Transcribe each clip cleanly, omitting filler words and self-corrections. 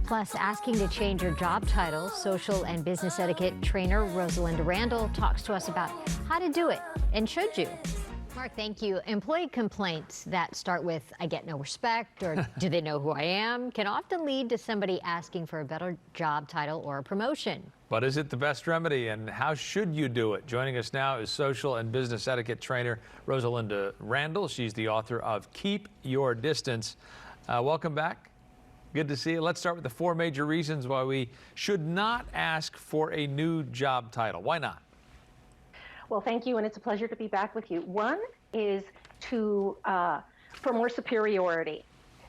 Plus, asking to change your job title, social and business etiquette trainer Rosalinda Randall talks to us about how to do it, and should you? Mark, thank you. Employee complaints that start with, I get no respect, or do they know who I am, can often lead to somebody asking for a better job title or a promotion. But is it the best remedy, and how should you do it? Joining us now is social and business etiquette trainer Rosalinda Randall. She's the author of Keep Your Distance. Welcome back. Good to see you. Let's start with the 4 major reasons why we should not ask for a new job title. Why not? Well, thank you, and it's a pleasure to be back with you. One is for more superiority.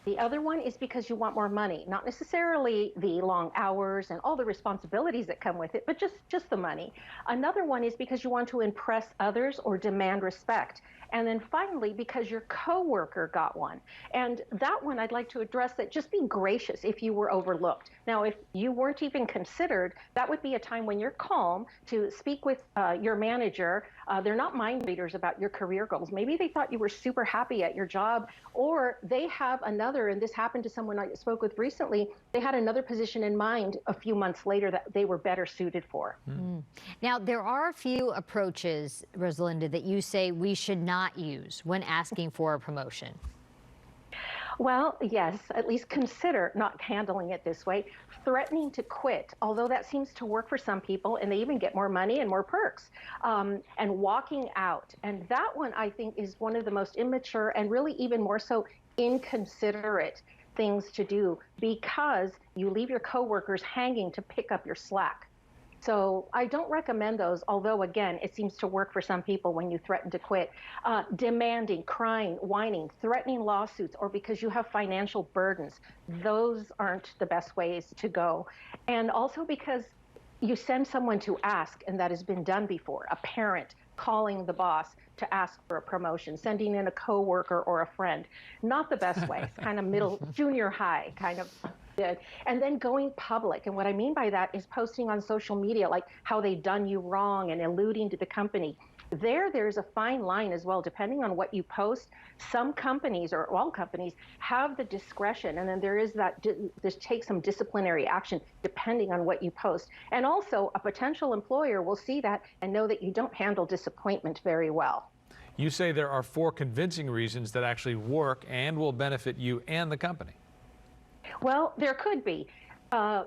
The other one is because you want more money, not necessarily the long hours and all the responsibilities that come with it, but just the money. Another one is because you want to impress others or demand respect. And then finally, because your coworker got one. And that one I'd like to address, that just be gracious if you were overlooked. Now, if you weren't even considered, that would be a time when you're calm to speak with your manager. They're not mind readers about your career goals. Maybe they thought you were super happy at your job, or they have another, and this happened to someone I spoke with recently, they had another position in mind a few months later that they were better suited for. Now, there are a few approaches, Rosalinda, that you say we should not use when asking for a promotion. Well, yes, at least consider not handling it this way. Threatening to quit, although that seems to work for some people, and they even get more money and more perks, and walking out. And that one, I think, is one of the most immature and really even more so inconsiderate things to do, because you leave your coworkers hanging to pick up your slack. So I don't recommend those, although, again, it seems to work for some people when you threaten to quit. Demanding, crying, whining, threatening lawsuits, or because you have financial burdens. Those aren't the best ways to go. And also because you send someone to ask, and that has been done before, a parent calling the boss to ask for a promotion, sending in a coworker or a friend. Not the best way. It's kind of middle, junior high kind of. And then going public. And what I mean by that is posting on social media, like how they've done you wrong and alluding to the company. There's a fine line as well, depending on what you post. Some companies, or all companies, have the discretion, and then there is that, just take some disciplinary action depending on what you post. And also, a potential employer will see that and know that you don't handle disappointment very well. You say there are 4 convincing reasons that actually work and will benefit you and the company. Well, there could be.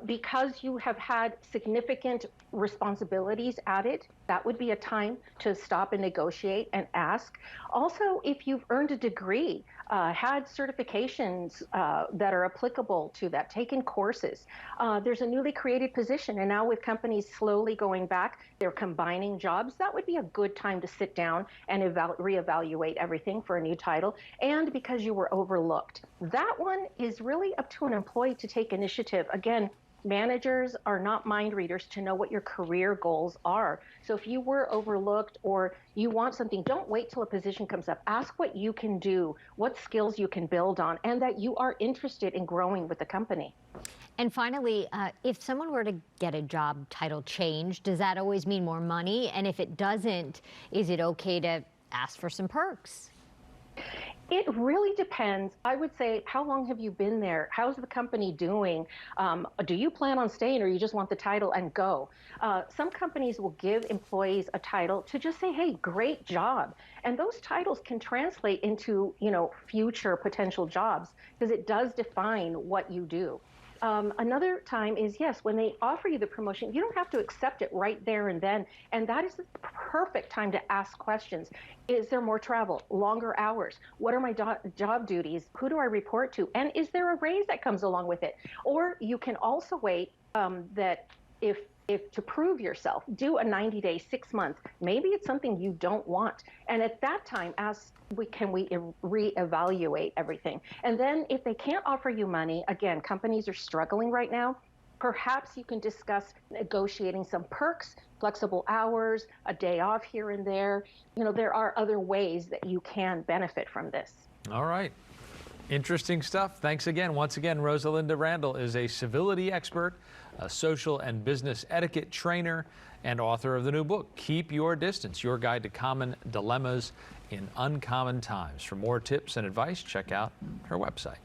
Because you have had significant responsibilities added, that would be a time to stop and negotiate and ask. Also, if you've earned a degree, had certifications that are applicable to that, taken courses, there's a newly created position, and now with companies slowly going back, they're combining jobs, that would be a good time to sit down and reevaluate everything for a new title. And because you were overlooked, that one is really up to an employee to take initiative. Again, managers are not mind readers to know what your career goals are. So if you were overlooked or you want something, don't wait till a position comes up. Ask what you can do, what skills you can build on, and that you are interested in growing with the company. And finally, if someone were to get a job title change, does that always mean more money? And if it doesn't, is it okay to ask for some perks? It really depends. I would say, how long have you been there? How's the company doing? Do you plan on staying, or you just want the title and go? Some companies will give employees a title to just say, hey, great job. And those titles can translate into, future potential jobs, because it does define what you do. Another time is, yes, when they offer you the promotion, you don't have to accept it right there and then. And that is the perfect time to ask questions. Is there more travel, longer hours? What are my job duties? Who do I report to? And is there a raise that comes along with it? Or you can also wait that if to prove yourself, do a 90-day, 6-month. Maybe it's something you don't want. And at that time, ask, can we reevaluate everything? And then if they can't offer you money, again, companies are struggling right now, perhaps you can discuss negotiating some perks, flexible hours, a day off here and there. There are other ways that you can benefit from this. All right. Interesting stuff. Thanks again. Once again, Rosalinda Randall is a civility expert, a social and business etiquette trainer, and author of the new book, Keep Your Distance, Your Guide to Common Dilemmas in Uncommon Times. For more tips and advice, check out her website.